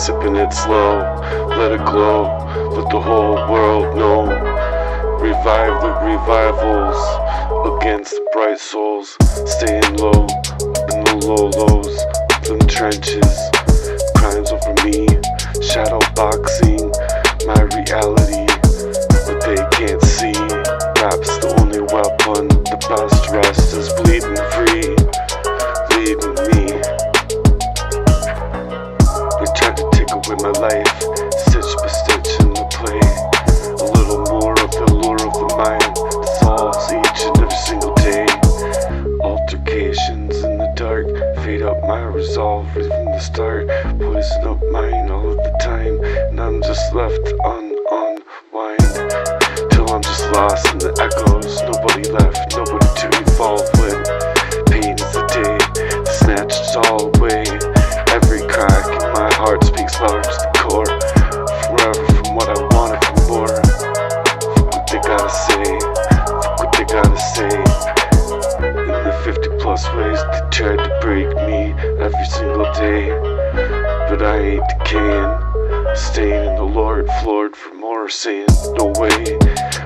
sipping it slow, let it glow, let the whole world know. Revive the revivals against the bright souls, staying low, in the low lows, them trenches, crimes over me, shadow boxing, my reality, but they can't see. Rap's the only weapon, the best rest is bleeding free, leading me. They tried to take away my life, stitch by stitch in the play. A little more of the lure of the mind dissolves each and every single day. Altercations in the dark fade up my resolve right from the start. Poison up mine all of the time, and I'm just left unwind till I'm just lost in the echoes. Nobody left, nobody to evolve with. Pain is the day, snatched all away. Every crack in my heart speaks louder to the core. Forever from what I wanted for more. Fuck what they gotta say, fuck what they gotta say. In the 50 plus ways they tried to break me every single day, but I ain't decaying, staying in the Lord, floored for more, saying no way.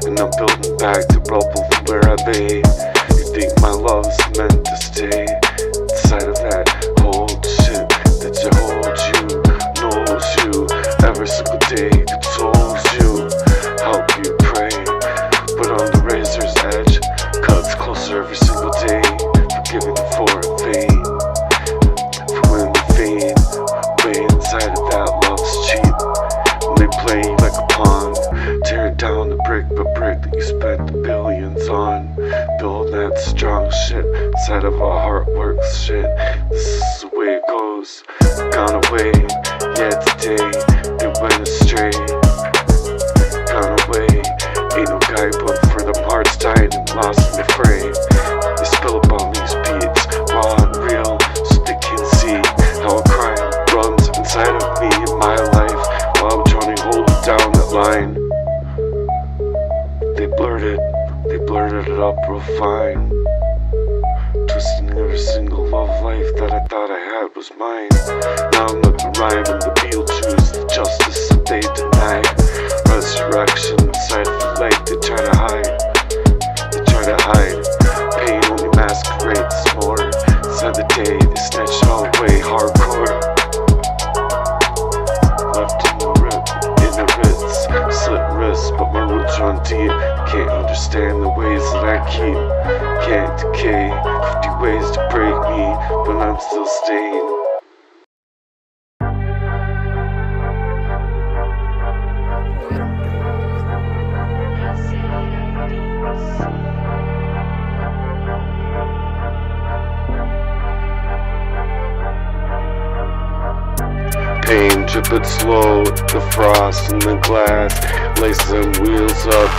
And I'm building back the rubble from where I lay. You think my love's meant to stay inside of that old shit that you hold, you knows you every single day, consoles you, help you pray, but on the razor's edge, cuts closer every single day, forgiving for a vein, for when the vein way inside of that love's cheap, when they play you like a pawn, tearing down the brick by brick that you spent the billions on, build that strong shit inside of a heart works shit. This is the way it goes, gone away, yeah today they went astray, gone away, ain't no guidebook for them hearts dying and lost in the fray. They spill up on these beats, raw and real, so they can see how a crime runs inside of me in my life, while I'm trying to hold down that line. They blurted it up real fine, twisting every single love life that I thought I had was mine. Now I'm like the rhyme and the Beetlejuice, the justice that they denied. Resurrection inside of the light they try to hide, pain only masquerades more. Inside the day they snatch it all away, hardcore. Left in the rip, in the ritz, slit wrists, but my roots run deep. Can't understand the ways that I keep, can't decay. 50 ways to break me, but I'm still staying. Pain dripping slow, the frost in the glass, lace them wheels up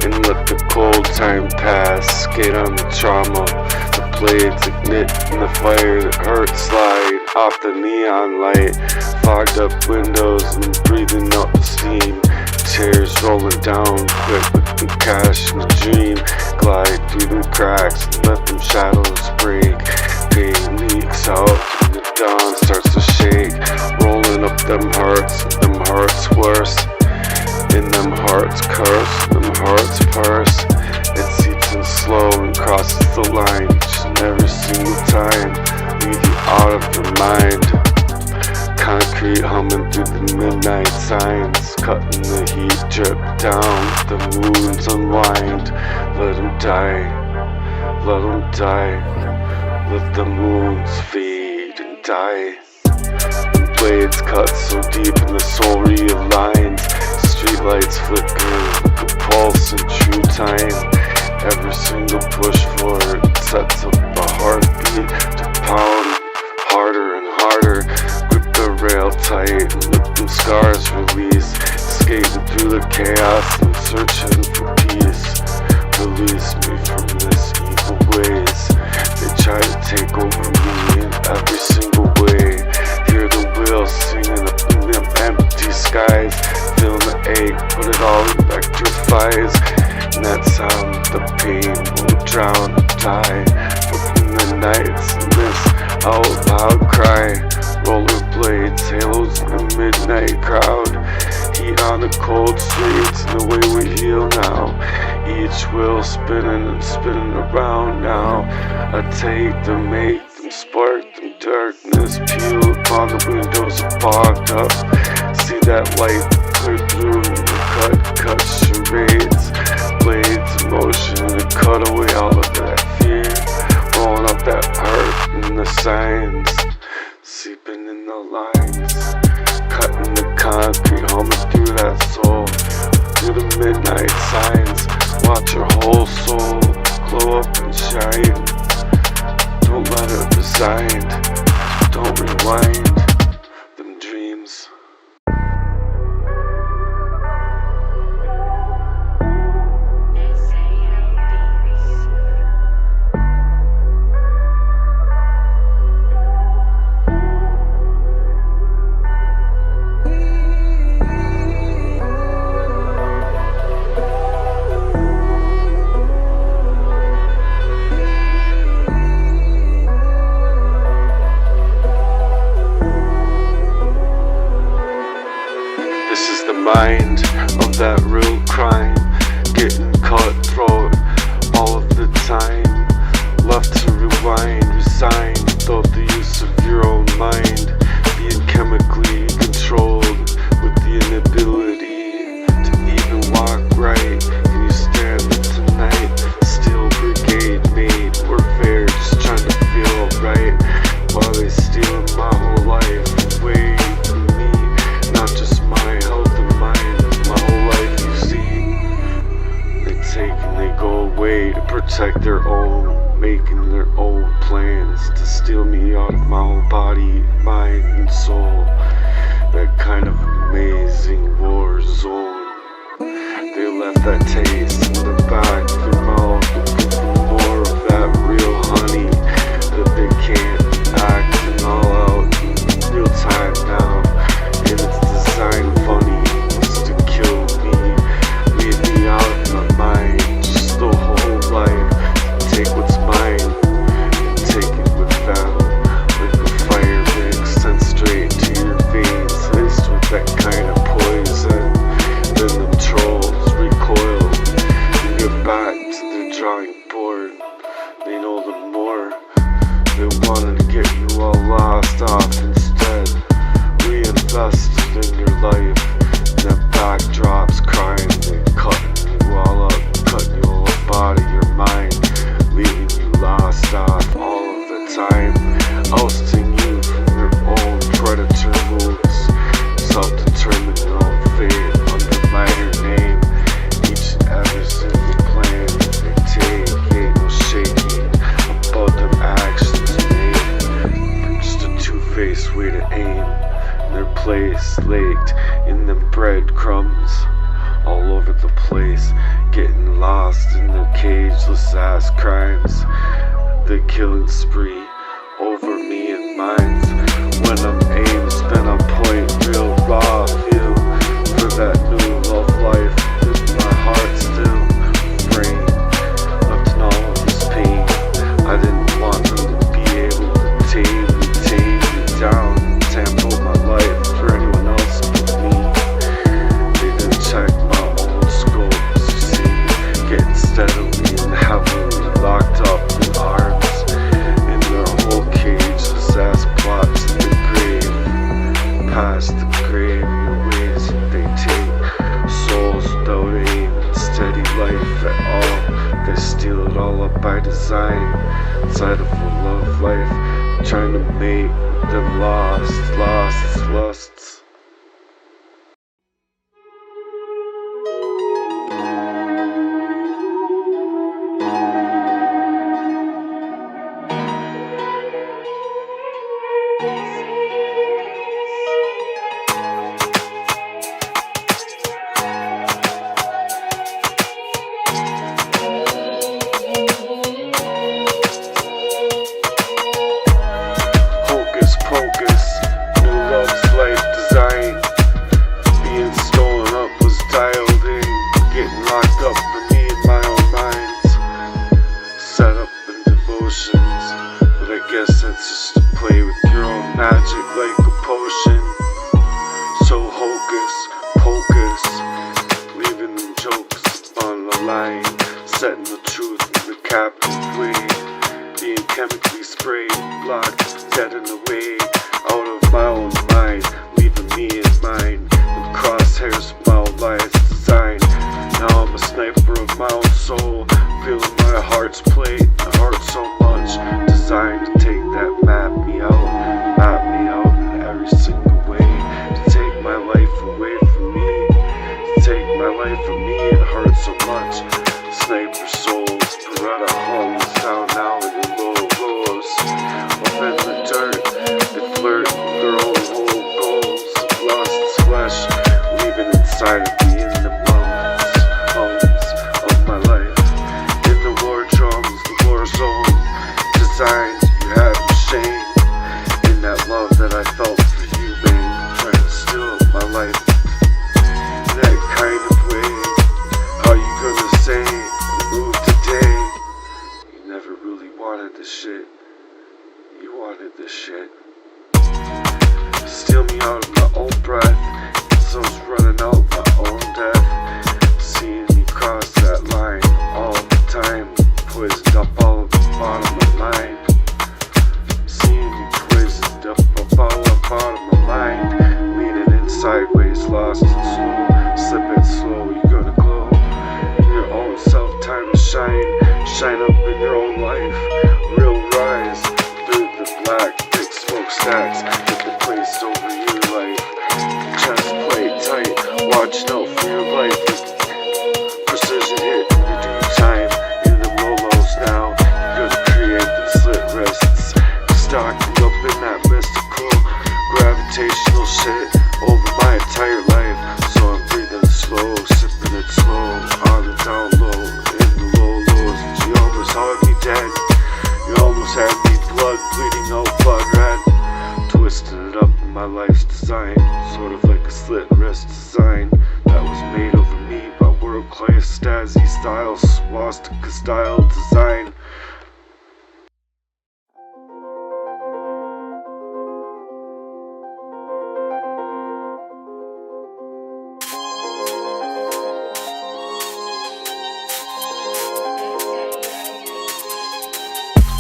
and let the cold time pass. Skate on the trauma, the blades ignite in the fire that hurts, slide off the neon light, fogged up windows and breathing out the steam. Tears rolling down quick with the cash in the dream, glide through the cracks and let them shadows break. Pain leaks out and the dawn starts to shake, rolling up them hearts worse, in them hearts curse, them hearts purse. It seeps in slow and crosses the line each and every single time, leave you out of your mind. Concrete humming through the midnight signs, cutting the heat drip down, the moons unwind. Let them die, let them die, let the moons fade and die. The blades cut so deep and the soul realigns, streetlights flicker like a pulse in true time. Every single push forward sets up a heartbeat to pound harder and harder. Grip the rail tight and let them scars release, skating through the chaos and searching for peace. Release me from this evil ways, they try to take over me in every single way. Hear the wheels singing up in them empty skies, feel the ache, put it all electrifies. And that sound, the pain will drown and die. But in the nights, this out loud cry, rollerblades blades, halos in the midnight crowd. Heat on the cold streets and the way we heal now. Each wheel spinning and spinning around now. I take them, make them, spark them, darkness pew upon the windows are fogged up. See that light clear through the cut charades. Blades in motion to cut away all of that fear. Rolling up that heart and the signs, seeping in the lines. Cutting the concrete, humming through that soul. Through the midnight signs, watch your whole soul glow up and shine. Don't let it resign, don't rewind them dreams. This is the mind of that real crime, getting cutthroat all of the time. Left to rewind, resign without the use of your own mind. Being chemically controlled with the inability to even walk right. Can you stand it tonight? Steel brigade made warfare, just trying to feel alright. While they stealing my whole life away from me. Not just my health and mind, my whole life you see. They take and they go away to protect their own, making their own plans to steal me out of my whole body, mind and soul. That kind of amazing war zone. They left that taste in the back of your mouth, looking for more of that real honey that they can't act all out in real time now. And it's designed funny, just to kill me, leave me out of my mind, just the whole life. Take what's mine and take it with them, like a fire mix sent straight to your veins, laced with that kind of poison. Then the trolls recoil and get back to their drawing board. They know the more they wanted to get you all lost off instead. Reinvested in your life, and that backdrop's crying. They cutting you all up, cutting you all up out of your mind, leaving you lost off all of the time, ousting you from your own predator moves. Self-determined your own fate under minor name. Each and every single plan they take ain't no shaking about them actions made. Just a two-faced way to aim. Their place laked in them breadcrumbs all over the place, getting lost in their cageless ass crimes. The killing spree over me and mine. When I'm aimed, spin on point, real raw feel for that new love life. With my heart still frame, left in all of this pain. I didn't want them to be able to tame me down. Tampo my life for anyone else but me. They didn't check my own scopes, you see. Getting steadily and heavily locked up in arms, in their whole cageless ass plots in the grave. Past the grave in the ways that they take. Souls without aim and steady life at all. They steal it all up by design. Inside of a love life, trying to make them lost lusts. I guess that's just to play with your own magic like a potion. So hocus pocus, leaving them jokes on the line, setting the truth in the captive way, being chemically sprayed, blocked, dead in the way, out of my own mind, leaving me in mine, the crosshairs of my own life's design. Now I'm a sniper of my own soul, feeling my heart's plate, my heart so much, designed to take that map me out in every single way, to take my life away from me, to take my life from me. It hurts so much. Sniper souls, Beretta homes, down now in the low lows, up in the dirt, they flirt with their own whole goals, lost its flesh, leaving inside of me in the hums of my life, in the war drums, the war zone, designed, you had me shame, in that love that I felt for you, babe, trying to steal my life, in that kind of way. How you gonna say and move today? You never really wanted this shit. You wanted this shit. Steal me out of my own breath, so I was running out my own death. Seeing you cross that line all the time, poisoned up all of the bottom of my mind. Seeing you poisoned up all the bottom of my mind, leaning in sideways, lost and slow, slipping slow. You gonna glow in your own self, time to shine up in your own life, real rise through the black, big smokestacks, hit the place over your life, chest play tight, watch out for your life, precision hit in your due time, in the lolos now, you're gonna create the slit wrists, stocking up in that mystical, gravitational shit, over my entire life, so I'm breathing slow, sipping it slow, on the down low, in the low lows, you almost had me dead, you almost had me blood bleeding out blood red, twisted it up in my life's design, sort of like a slit wrist design, that was made over me by world-class Stasi style, swastika style design.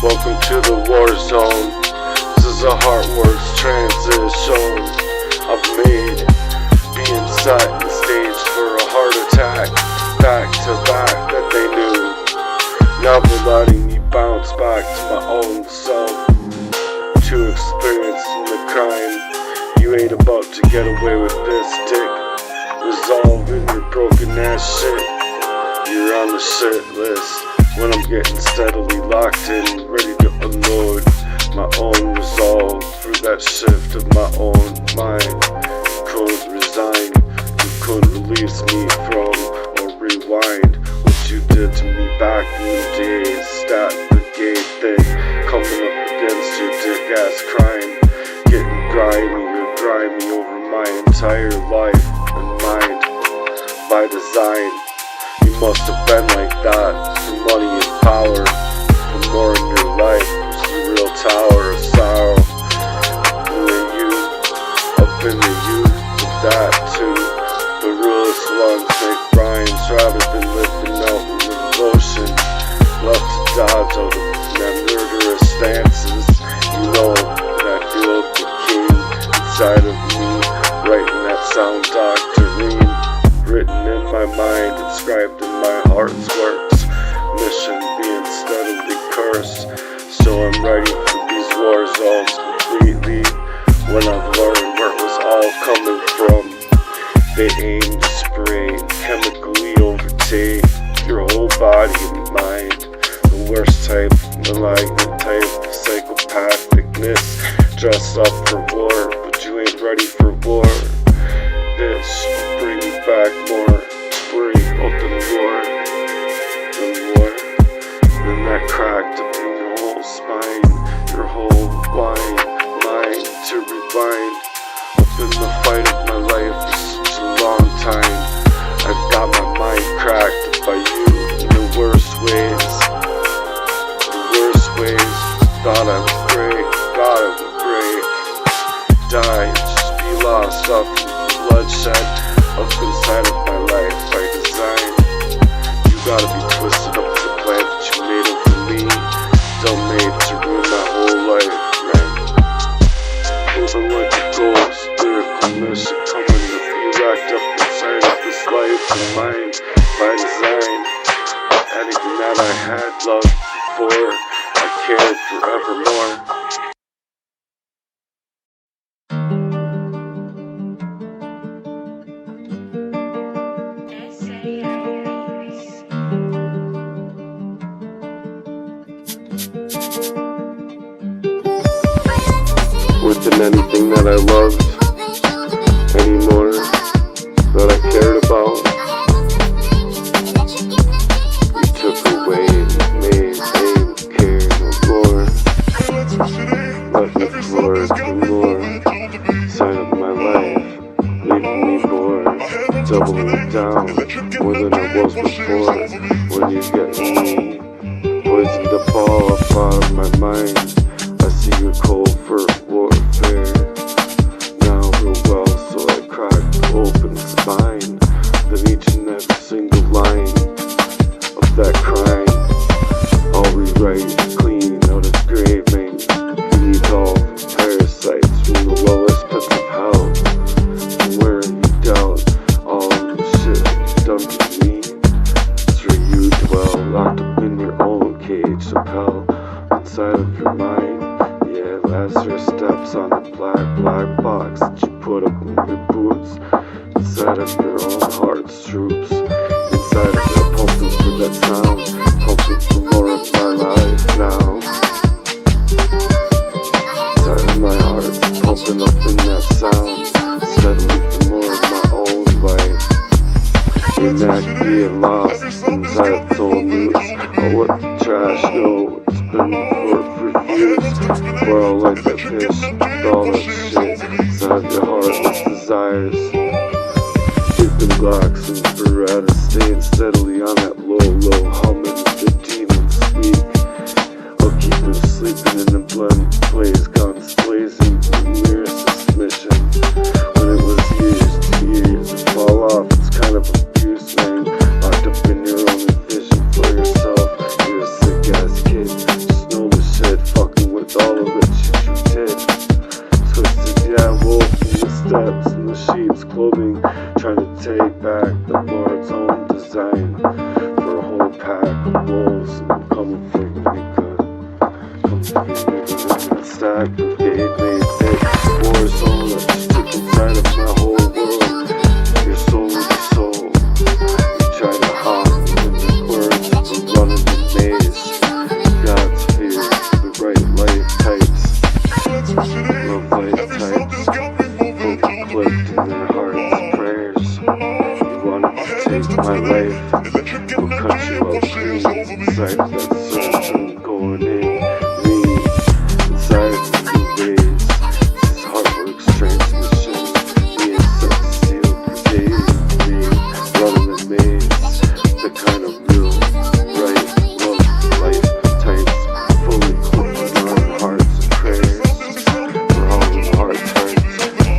Welcome to the war zone. This is a heartworks transition I've made, being set and staged for a heart attack, back to back that they knew. Now they're letting me bounce back to my own self, to experience the crime. You ain't about to get away with this, dick. Resolving your broken ass shit. You're on the shit list. When I'm getting steadily locked in, ready to unload my own resolve through that shift of my own mind. Couldn't resign, you couldn't release me from or rewind what you did to me back in the days. Stat brigade thing, coming up against your dick ass crime, getting grimy over my entire life and mind by design. You must have been like that for money and power, for more in your life. There's the real tower of sorrow. And then you, up in the youth with that too. The realest ones make rhymes rather than living out in the devotion. Left to dodge out of their murderous stances. You know that I feel the king inside of me, writing that sound doctrine. Written in my mind, inscribed in my heart's works. Mission being steadily cursed. So I'm ready for these war zones completely. When I've learned where it was all coming from. They aim to spray and chemically overtake your whole body and mind. The worst type, malignant type of psychopathicness. Dressed up for war, but you ain't ready for war. This will bring you back more. Worry about the war. Then that cracked up in your whole spine, your whole mind to rewind. Up in the fight of my life for such a long time. I've got my mind cracked by you in the worst ways. thought I was great, thought I was great. Die, just be lost up in bloodshed, up inside of my life by design. You gotta be twisted up to the plan that you made over me. Still made to ruin my whole life, man. Moving like a ghost, lyrical Mish, coming to be wrapped up inside of this life of mine by design. Anything that I had loved before, I cared forevermore. More than anything that I loved anymore, that I cared about, you took away and made me care no more. Let me flourish no more. Sign of my life, leaving me more, doubling down more than I was before. When you get me poisoned up all up out of my mind, I see your cold for warfare. Now real well, so I cracked open spine. Then each and every single line of that crime, I'll rewrite clean out of grave main. Beneath all the parasites from the lowest pits of hell. From where you doubt all of the shit you've done to me. It's where you dwell, locked up in your own cage of hell, inside of your mind. Yeah, Lazarus steps on the black box that you put up in your boots. Inside of your own heart's troops. Inside of your pumping for that sound, pumping for more of my life now. Inside of my heart, pumping up in that sound, steadily for more of my own life. In that being lost inside of soul news, I'll let the trash know it's been for years. Where I'll like that fish, all that shit inside your heart with desires. Keeping blocks and Beretta, staying steadily on that low humming. The demons speak, I'll keep them sleeping in the blend plays, guns blazing, near submission. When it was years to years to fall off, it's kind of abuse, man. Locked up in your own vision for yourself. You're a sick ass kid, just know the shit, fucking with all of it shit you did. Twisted, yeah, wolf in the steps and the sheep's clothing, trying to take back the Lord's own design for a whole pack of wolves. And coming for me good, coming for me good. That stack brigade made thick war zone that just took inside of my whole world. Your soul to soul, you try to hide in the words from running the maze. God's fear, the right life types, love life types, conflict in their hearts, prayers. You wanted to take my life, we'll cut you out clean. Inside of that surgeon going in me, inside of the two ways. This is Heartworks transmission, being set to seal brigade, me running the maze. The kind of real, right, love, life types, fully clipping on hearts and prayers. For all the hard times,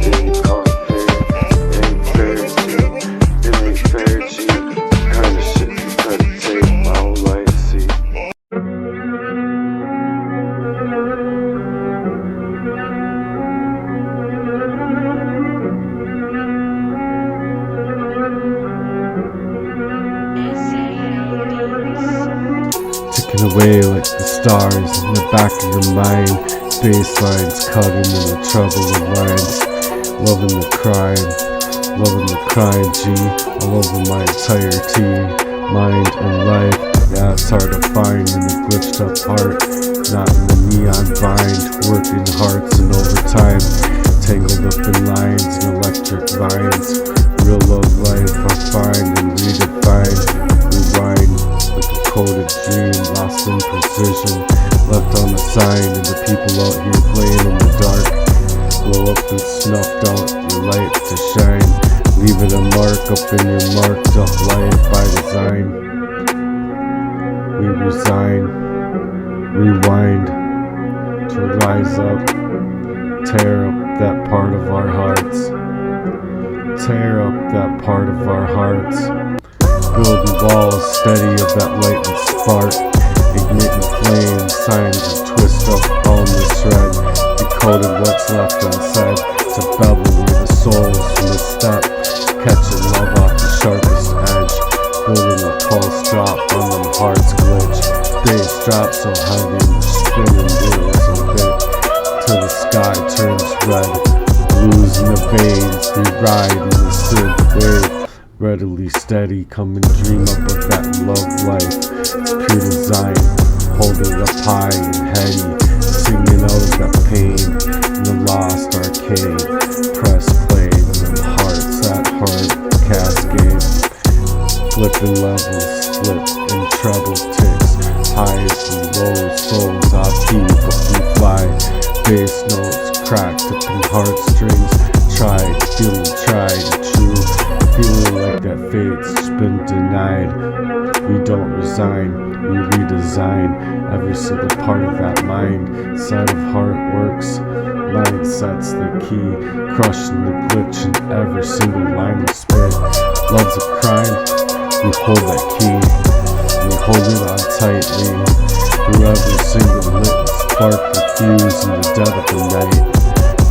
it ain't caught fair, it ain't fair, G, it ain't fair, G. Kind of shit you try to take my whole life, see. Ticking away like the stars in the back of your mind. Bass lines cutting in the trouble of lines. Loving the crime, G. All over my entirety, mind and life. Yeah, it's hard to find in the glitched up heart. Not in the neon bind, working hearts and overtime. Tangled up in lines and electric vines. Real love life I find and redefine. Rewind like a coded dream, lost in precision. Left on the sign and the people out here playing in the dark. Blow up and snuffed out your light to shine. Leaving a mark up in your marked up life by design. We resign, rewind, rise up, tear up that part of our hearts, tear up that part of our hearts, building walls steady of that latent spark, igniting flames, signs of twist up all misread, decoded what's left unsaid, to bevel where the souls misstep, catching love off the sharpest edge, building a pulse drop on them hearts glitch, bass drop so heavy, spinning wheels a bit, till the sky turns red, blues in the veins, we ride in the synth wave, readily steady, come and dream up of that love life, it's pure design, hold it up high and heady, singing out of that pain, in the lost arcade, press play, them hearts, that heart cascade, flipping levels, flip in treble ticks, highs and lows, souls off key, but we fly, bass notes cracked up in heartstrings, tried, feeling tried and true, feeling like that fate's been denied. We don't resign, we redesign every single part of that mind, side of heart works, mindset's the key, crushing the glitch in every single line we spit. Love's a crime, we hold that key, we hold it on tightly, through every single lit spark and fuse in the dead of the night.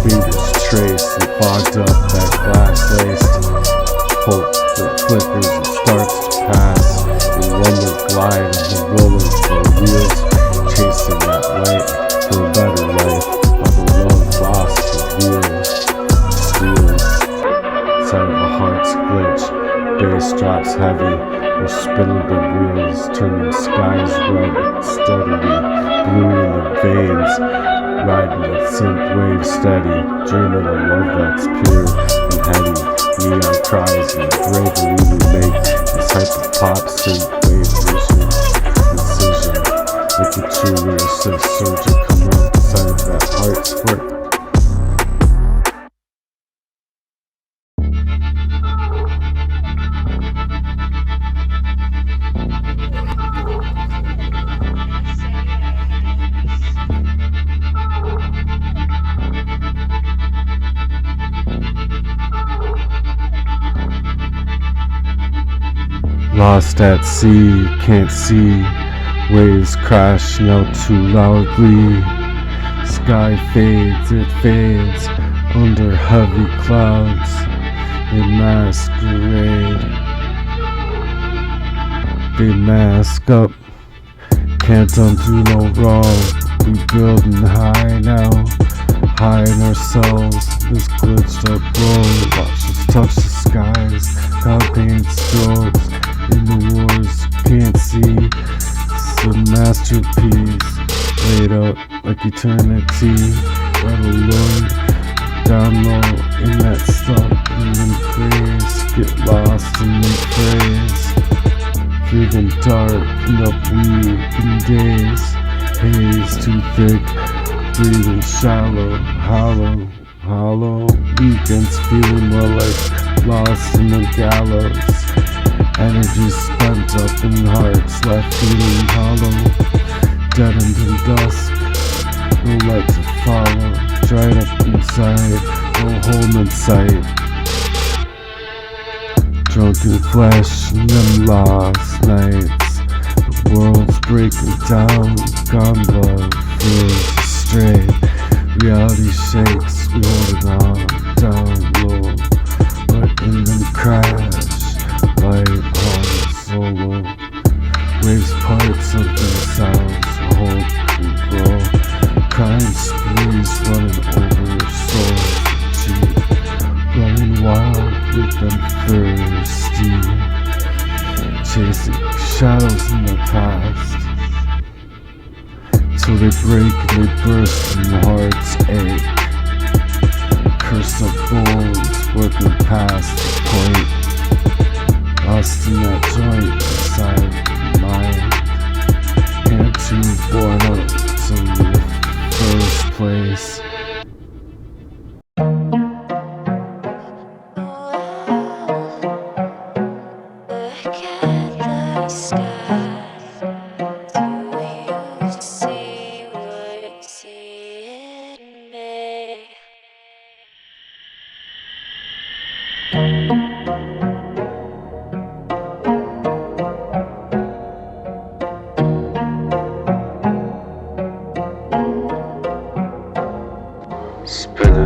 Fingers trace and fogged up that glass laced hope that flickers and starts to pass in wonder glide of the rollers for wheels, chasing that light for a better life of a love lost reveals, steals, side of a heart's glitch, bass drops heavy, we're spinning the wheels, turning skies red steadily, blue in the veins, riding that synth wave steady, dreaming of love that's pure and heady, neon cries and bravery we make, this type of pop synth wave vision, incision, with the true lyricist surgeon come out inside of that heart squirt. Lost at sea, can't see, waves crashing out too loudly, sky fades, it fades, under heavy clouds, they masquerade, they mask up, can't undo no wrong, we building high now, high in ourselves, this glitched up road, watch us touch the skies, God paint strokes, in the wars, can't see, it's a masterpiece, laid out like eternity, rather Lord, down low in that stuff, and then praise, get lost in the praise, driven dark, and up weeping days, haze too thick, breathing shallow, hollow, hollow, weekends feeling more like lost in the gallows, energy spent up in hearts left feeling hollow, deadened in dusk, no light to follow, dried up inside, no home in sight, drunken flesh in them lost nights, the world's breaking down, gone love feels astray, reality shakes, we hold it on, down low, but in them crash, light on solo, waves part something sounds, hold control, crime sprees running over souls cheap, running wild with them thirsty, chasing shadows in the past, till they break and they burst and the hearts ache, curse of bones working past the point, lost in that joint inside mind, can't you born up to the first place. Look at the sky. Do you see what you see? Spinning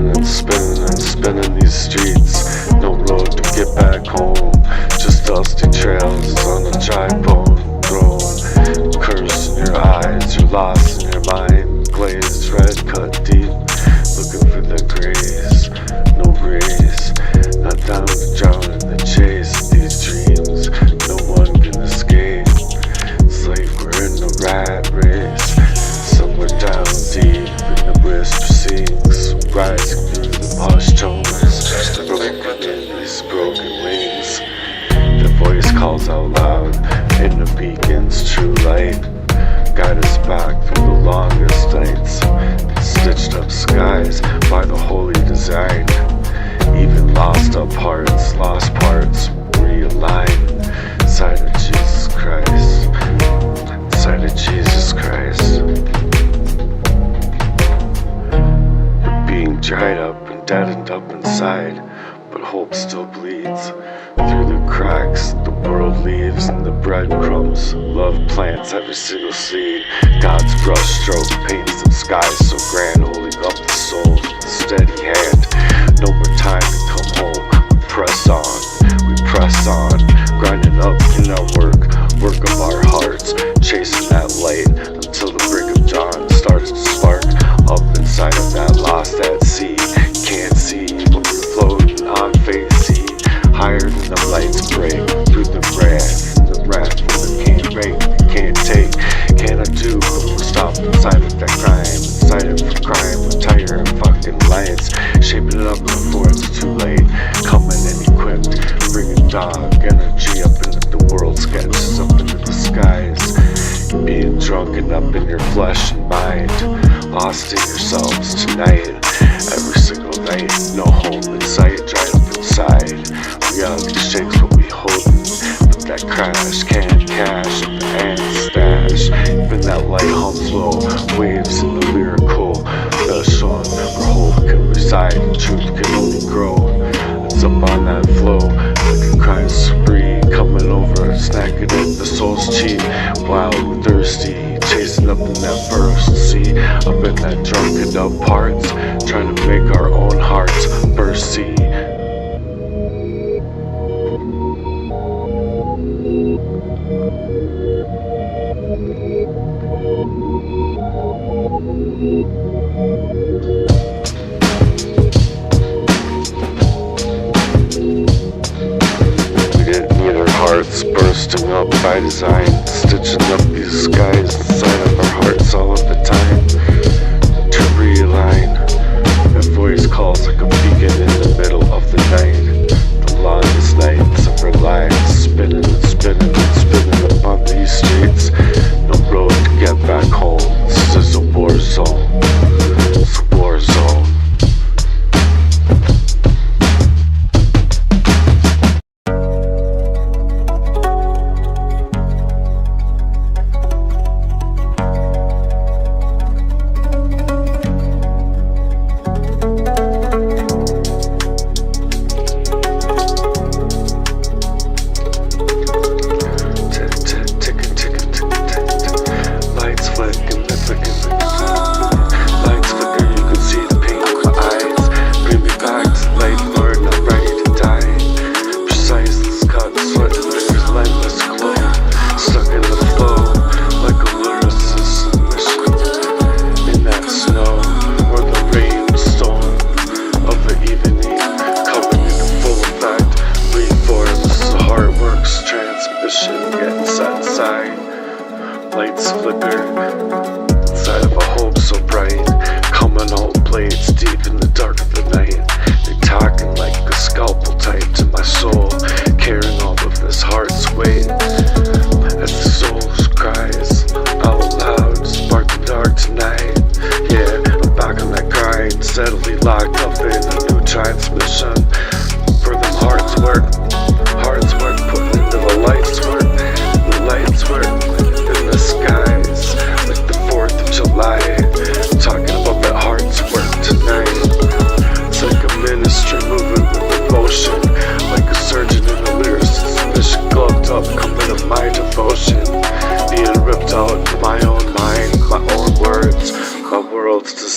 and spinning and spinning these streets. No road to get back home. Just dusty trails on a dry bone throne. Curse in your eyes, you're lost in your mind. Glazed red cut deep. Looking for the grace. No breeze. Not down to drown in the chase. These dreams, no one can escape. It's like we're in a rat race. Somewhere down deep in the whisper sinks. Rising through the posh tones, broken in these broken wings. The voice calls out loud in the beacon's true light. Guide us back through the longest nights. Stitched up skies by the holy design. Even lost parts realign. Side of Jesus Christ. Side of Jesus Christ. Dried up and deadened up inside, but hope still bleeds. Through the cracks, the world leaves and the breadcrumbs. Love plants every single seed. God's brush stroke paints the skies so grand, holding up the soul with a steady hand. No more time to come home. We press on, grinding up in our work of our hearts, chasing that light until the break of dawn starts to spark up inside of that lost at sea. Can't see, but we're floating on faith sea, higher than the lights break through the wrath when they can't break, they can't take. Can I do? But we're stopped inside of that crime, inside of crime with tire and fucking lions, shaping it up before it's too late. Coming and equipped, bringing dog energy up into the world, sketches up into the skies. Being drunken up in your flesh and mind, lost in yourselves tonight. Every single night, no home in sight, dried up inside. Reality shakes what we holdin', but that crash can't cash and stash. Even that light hums low, waves in the lyrical vessel where hope can reside and truth can only grow. It's up on that flow, like a crime spree, coming over, snacking it, the soul's cheap, wild and thirsty, chasing up in that burst. See, up in that drunken up parts, trying to make our own hearts burst. See, hearts bursting up by design, stitching up these skies inside of our hearts all of the time. To realign, that voice calls like a beacon in the middle of the night. The longest nights of our lives, spinning and spinning and spinning upon these streets. No road to get back home, this is a war zone.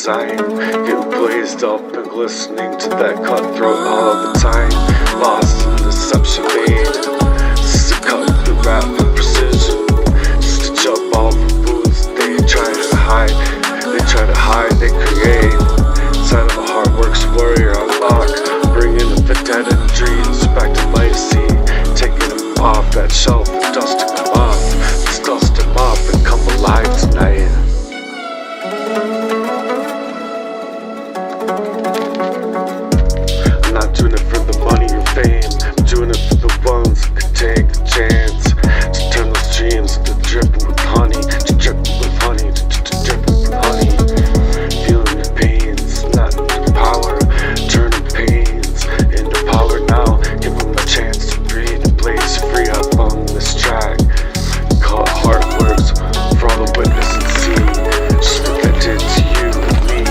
design. Getting blazed up and listening to that cutthroat all the time. Lost in deception made. Just to cut the rap with precision. Just to jump all the booths they try to hide. They try to hide, they create. Inside of a hard works warrior unlock. Bringing the dead and dreams back to life, see. Taking them off that shelf and dusting them off. Let's dust them off and come alive tonight. I'm not doing it for the money or fame. I'm doing it for the ones who can take a chance to turn those dreams into dripping with honey. To dripping with honey, to dripping with honey. Feeling the pains, not the power. Turning pains into power now. Give them a chance to breathe and blaze free up on this track. Call it hard works for all the witness and see. Just what they did to you and me.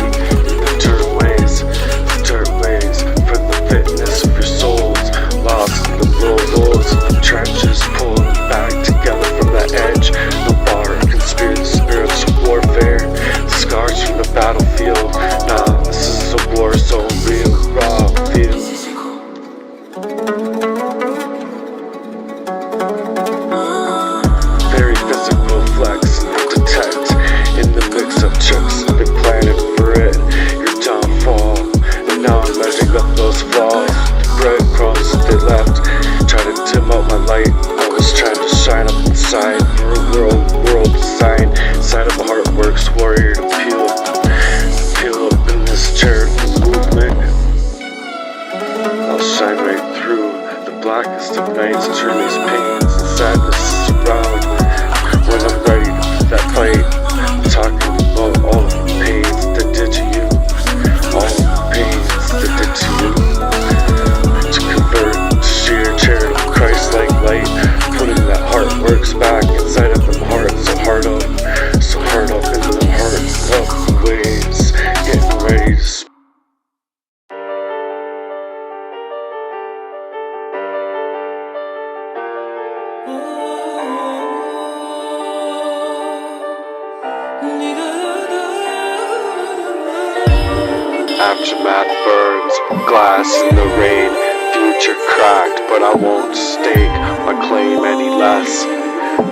In the dirt ways for the fitness of your souls. Lost in the low lows of the trenches, pulling them back together from that edge. The bar conspiracy, spiritual warfare. Scars from the battlefield. Nah, this is a war zone, real raw feel. Very physical flex and detect in the mix of tricks. They planted for it, your downfall. And now I'm measuring up those flaws. Breadcrumbs that they left, try to dim out my light. I was trying to shine up inside for a world design. Inside of a heartworks warrior to peel up in this charitable movement. I'll shine right through the blackest of nights, turn these pains and sadness around. When I'm ready to put that fight, I'm talking about all of the pains that did to you. All of the pains that did to you. To convert to sheer charitable Christ-like light. Putting that heart works back inside of them hearts. So hard up in the heart of the waves. Getting ready to aftermath burns, glass in the rain, future cracked, but I won't stake my claim any less.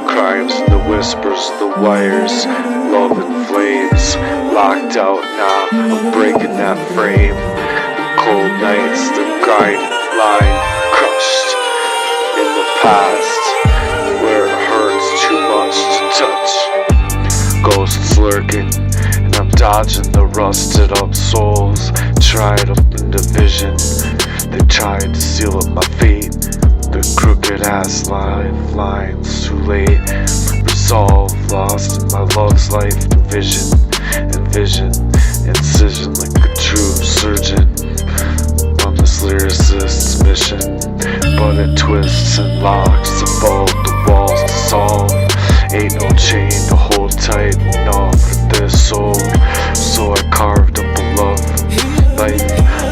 Crimes in the whispers, the wires, love and flames, locked out now, I'm breaking that frame. The cold nights, the grinding line, crushed in the past, where it hurts too much to touch. Ghosts lurking, and I'm dodging the rusted up souls. Tried up in division, they tried to seal up my fate. The crooked ass lifelines, too late. Resolve lost in my love's life, vision, incision like a true surgeon on this lyricist's mission. But it twists and locks above the walls to solve. Ain't no chain to hold tight enough for this soul. So I carved up a love life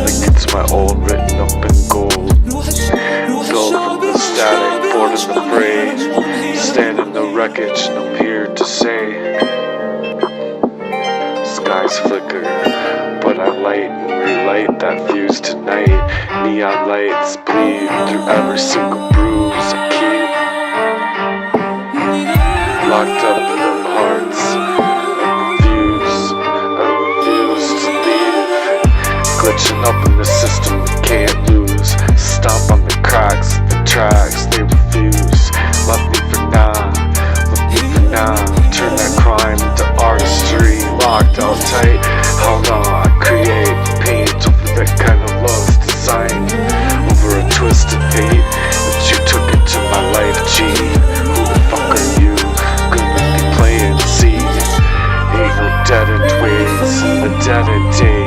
like it's my own, written up in gold. Built from the static, born in the fray. Stand in the wreckage, and I'm here to say skies flicker, but I light and relight that fuse tonight. Neon lights bleed through every single bruise I keep. Locked up in them hearts, I refuse to leave. Glitching up in the system, we can't lose. Stomp on the cracks, the tracks, they refuse. Left me for now. Turn that crime into artistry. Locked out tight, how long I create paint over that kind of love's design. Over a twisted fate that you took into my life, G. Who the fuck are you? Gonna be playing C. Ain't no dead-end ways in the dead-end day.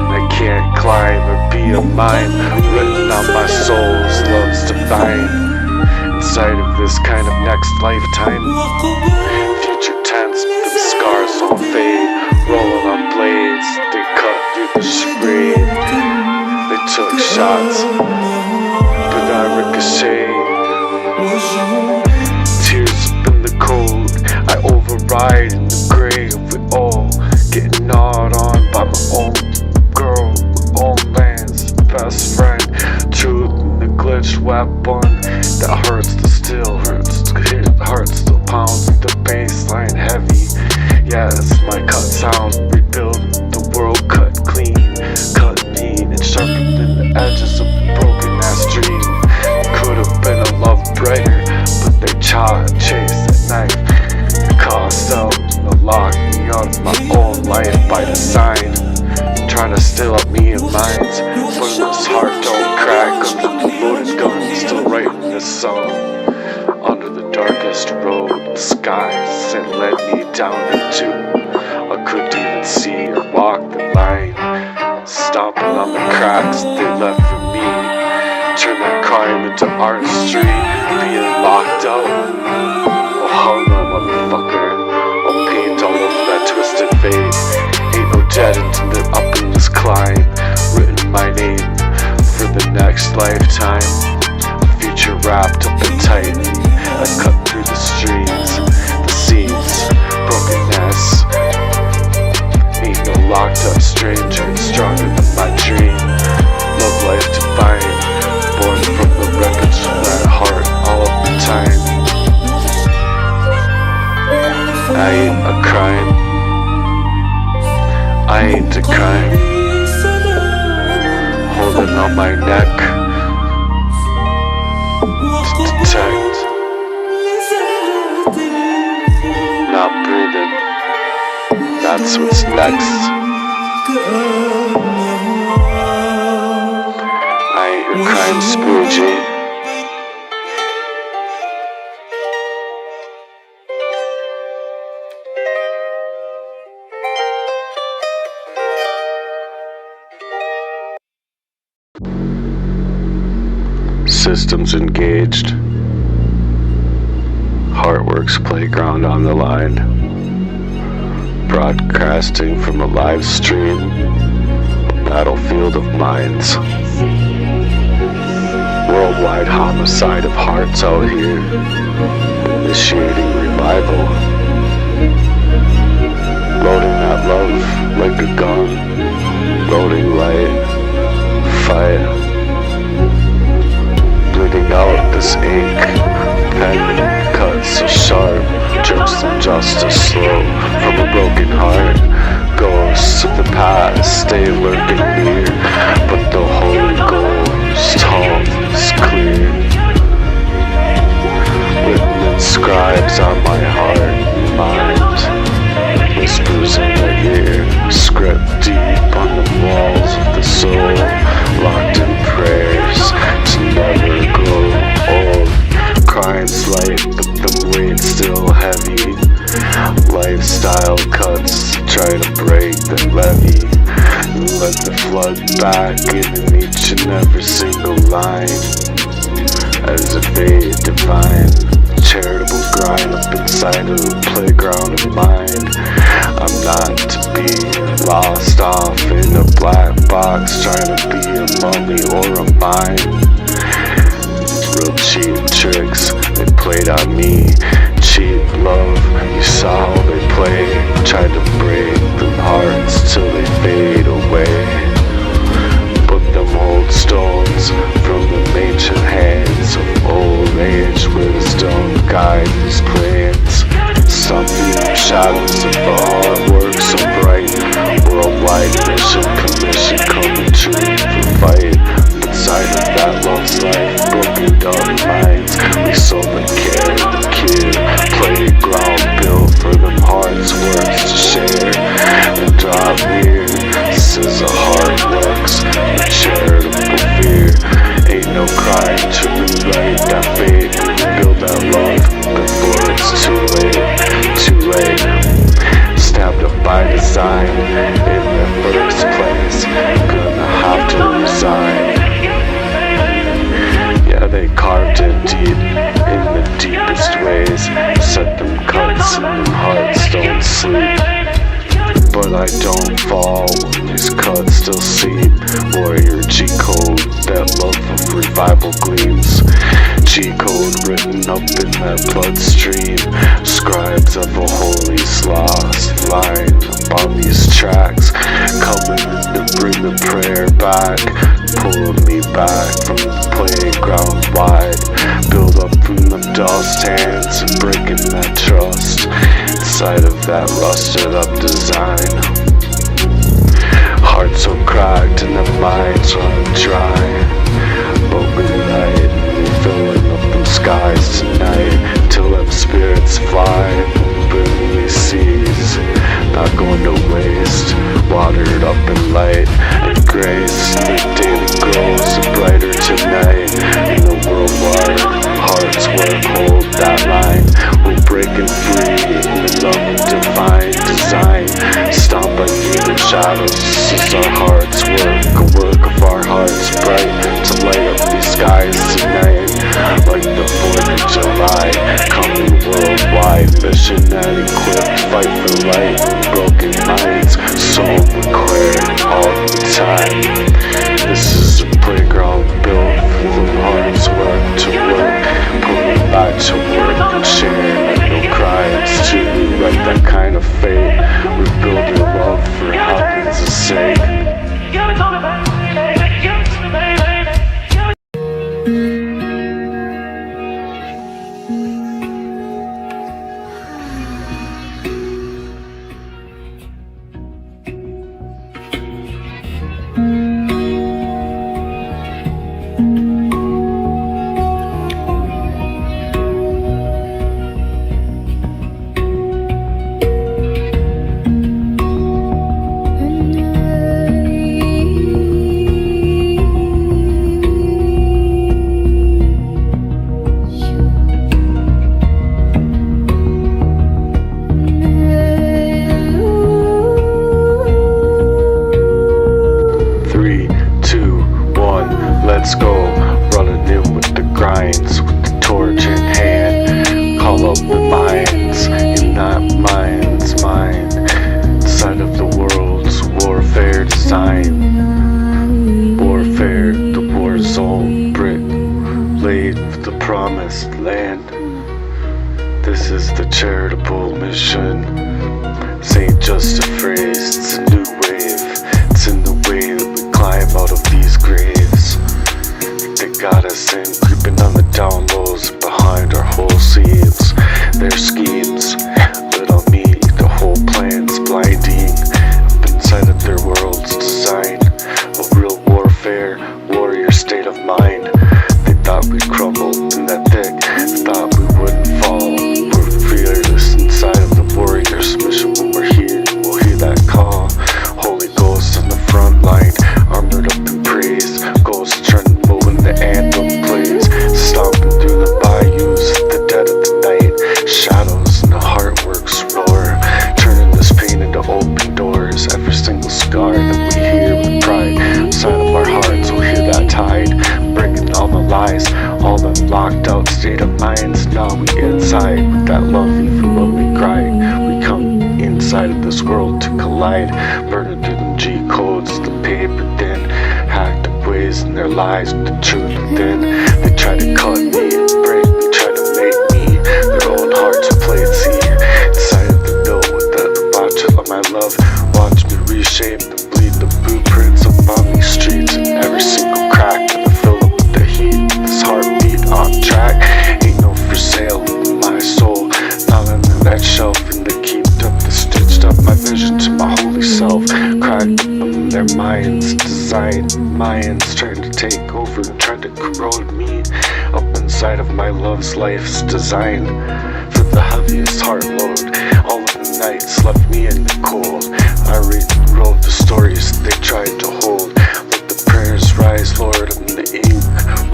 I can't climb or be a mine. Written on my soul's love's divine. Inside of this kind of next lifetime. Future tense, but the scars don't fade. Rolling on blades, they cut through the charade. They took shots, but I ricocheted. Tears up in the cold, I override in the grave. We all getting gnawed on by my trying to still up me and minds, but this heart don't crack under the loaded gun, still writing this song. Under the darkest road, the skies that led me down into, I couldn't even see or walk the line, stomping on the cracks they left for me. Turn that crime into artistry, being locked up. Oh hell no, motherfucker, I'll paint all over that twisted fate. Ain't no dead until up in this climb, written my name for the next lifetime. Future wrapped up and tight, I cut through the streets, the seams, brokenness. Ain't no locked up stranger, stronger than my dream. Love life divine, born from the wreckage of that heart all of the time. I ain't a crime, I ain't a crime. Holding on my neck to detect, not breathing, that's what's next. I ain't your crime spoogie. Systems engaged. Heartworks playground on the line. Broadcasting from a live stream. Battlefield of minds. Worldwide homicide of hearts out here. Initiating revival. Loading that love like a gun. Loading light. Fire. Bleeding out this ink, pen cuts so sharp, drips of justice slow from a broken heart. Ghosts of the past stay lurking near, but the holy ghost home is clear. Written in scribes on my heart and mind, whispers in the ear, script deep on the walls of the soul, locked in prayers to never grow old. Crimes light, but the weight still heavy. Lifestyle cuts try to break the levee, and let the flood back in each and every single line. As a fate divine, charitable grind up inside of the playground of mind. I'm not to be lost off in a black box, trying to be a mummy or a mime. Real cheap tricks they played on me, cheap love, you saw how they play. Tried to break them hearts till they fade away. But them old stones from the ancient hands of old age wisdom guide these plans. Something shadows of the hard work so bright. Worldwide mission, commission coming true for fight. Inside of that love's life, broken down minds. We sold the care, the kid, playground built for them hearts works to share. And drop near, this is a hard works, a charitable fear. Ain't no crime to rewrite that fate, build that love before it's too late, too late. Stabbed up by design, in the first place, gonna have to resign. Yeah, they carved it deep, in the deepest ways, set them cuts and them hearts don't sleep. But I don't fall when these cuts still seep. Warrior G-code, that love of revival gleams. G-code written up in that bloodstream. Scribes of a holy lost line on these tracks, coming to bring the prayer back, pulling me back from the playground wide. Build up from the dust hands and breaking that trust inside of that rusted up design. Hearts so cracked and the minds run dry. Open light, filling up them skies tonight, till them spirits fly, burning these seas, not going to waste, watered up in light. grace. The daily grows brighter tonight. In the worldwide hearts work, hold that line. We're breaking free in the love of divine design. Stop by the shadows as our hearts work. A work of our hearts bright to light up these skies tonight. Like the 4th of July, coming worldwide. Mission that equipped, fight for light. Broken minds, soul clear all the time. This is a playground built for the hearts work to work. Putting back to work and share. No crimes to write that kind of fate. We build your love for happiness' sake. Let's go, running in with the grinds, with the torch in hand. Call up the minds, in that mind's mind. Inside of the world's warfare design. Warfare, the war zone, brick laid for the promised land. This is the charitable mission. This ain't just a phrase, it's a new wave. It's in the way that we climb out of these graves. They got us in, creeping on the down lows behind our whole seams. Their schemes, little me, the whole plan's blinding. Up inside of their world's design, a real warfare, warrior state of mind. They thought we'd crumble in that thick, thought we wouldn't fall. We're fearless inside of the warrior's mission. When we're here, we'll hear that call. Holy Ghost on the front line, armored up in praise. Ghosts tremble when the anthem plays. Stomping through the bayous at the dead of the night. Shadows and the heartworks roar, turning this pain into open doors. Every single scar that we hear with pride inside of our hearts, we'll hear that tide, breaking all the lies, all the locked out state of minds. Now we inside with that love even when we cry. We come inside of this world to collide, burning through them G codes, the paper thin, hacked up ways in their lives with the truth within. They try to cut me and break me, try to make me their own hearts played see. Inside of the mill with the debauchery of my love, watch me reshape and bleed the blueprints up on these streets. And every single crack to the fill up with the heat. This heartbeat on track, ain't no for sale in my soul. Not under that shelf and they keep up the stitched up my vision to my holy self. Cracked up in their minds, designed minds trying to take over and trying to corrode me. Up inside of my love's life's design for the heaviest heart load. All of the nights left me in the cold. I rewrote the stories they tried to hold. Let the prayers rise, Lord, in the ink.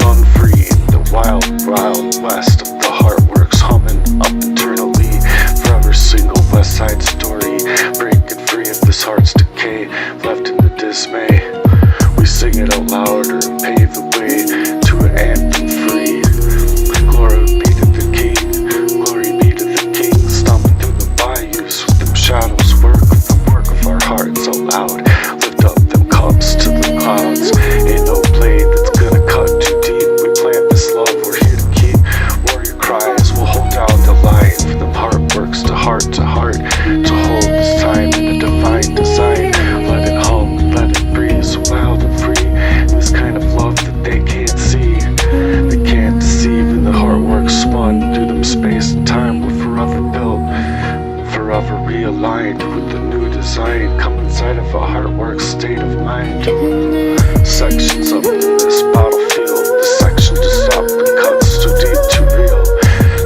Run free in the wild, wild west of the heartworks, humming up eternally. Forever single west side story, breaking free of this heart's decay, left in the dismay. We sing it out louder and pave the way to an anthem free. Glory be to the King, glory be to the King. Stomping through the bayous with them shadows, work of the work of our hearts out loud. Lift up them cups to the clouds. Ain't no blade that's gonna cut too deep. We plant this love we're here to keep. Warrior cries, we'll hold down the line for them heart works to heart to heart. To hold this time in the divine design. Let it hum, let it breathe so loud and free. This kind of love that they can't see, they can't deceive. And the heart works spun through them space and time. We're forever built, forever realigned with the new design. Come inside of a heartworks state of mind. Sections of this battlefield, the section to stop the cuts too deep, too real.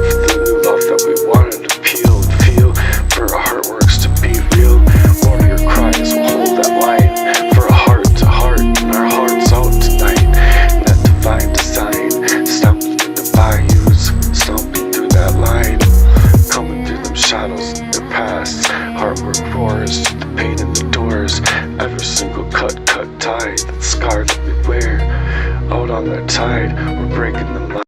For the new love that we wanted to peel and feel, for our heartworks to be real. Warrior cries will hold that line, for a heart to heart Heartwork roars to the pain in the doors. Every single cut tied, that scar that we wear. Out on that tide, we're breaking the line.